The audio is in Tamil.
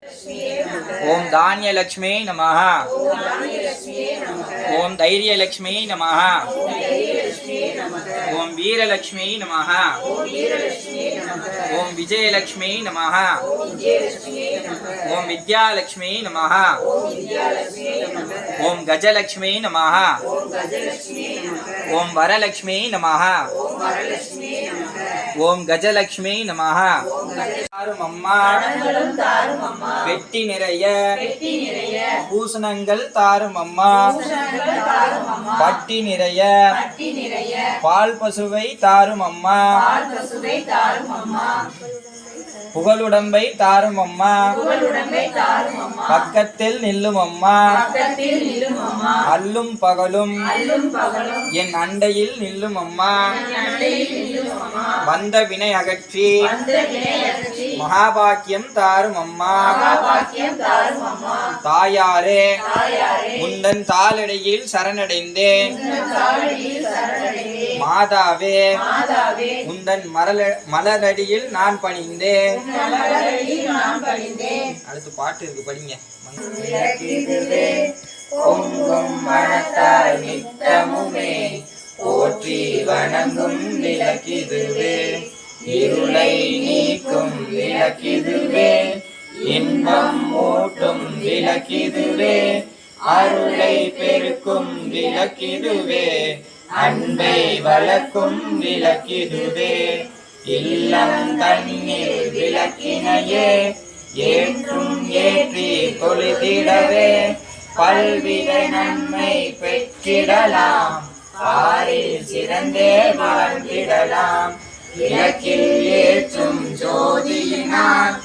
ओम धान्यलक्ष्मी नमः। ओम धैर्यलक्ष्मी नमः। ओम वीरलक्ष्मी नमः। ओम विजयलक्ष्मी नमः। ओम विद्यालक्ष्मी नमः। ओम गजलक्ष्मी नमः। ओम वरलक्ष्मी नमः। ओम गजलक्ष्मी नमः। தாருமம்மா வெட்டி நிறைய பூசணங்கள் தாருமம்மா பட்டி நிறைய பால் பசுவை தாருமம்மா புகழுடம்பை தாருமம்மா பக்கத்தில் நில்லுமம்மா அல்லும் பகலும் என் அண்டையில் நில்லுமம்மா வந்த வினை அகற்றி மகாபாக்கியம் தாருமம்மா தாயாரே உந்தன் தாளடையில் சரணடைந்தேன் மாதாவே உந்தன் மலரடியில் நான் பணிந்தேன். அடுத்து பாட்டு இருக்கு, படிங்க. பொங்கும் மனத்தால் நித்தமுமே போற்றி வணங்கும் விளக்கிதுவே இருளை நீக்கும் விளக்கிதுவே இன்பம் ஊட்டும் விளக்கிதுவே அருளை பெருக்கும் விளக்கிதுவே அன்பை வளர்க்கும் விளக்கிதுவே இல்லம் தண்ணீர் விளக்கினையே ஏற்றும் ஏற்றி தொழுதிடவே பல்வித நன்மை பெற்றிடலாம் ஆறில் சிறந்தே வாழ்ந்திடலாம் விளக்கில் ஏற்றும் ஜோதியினால்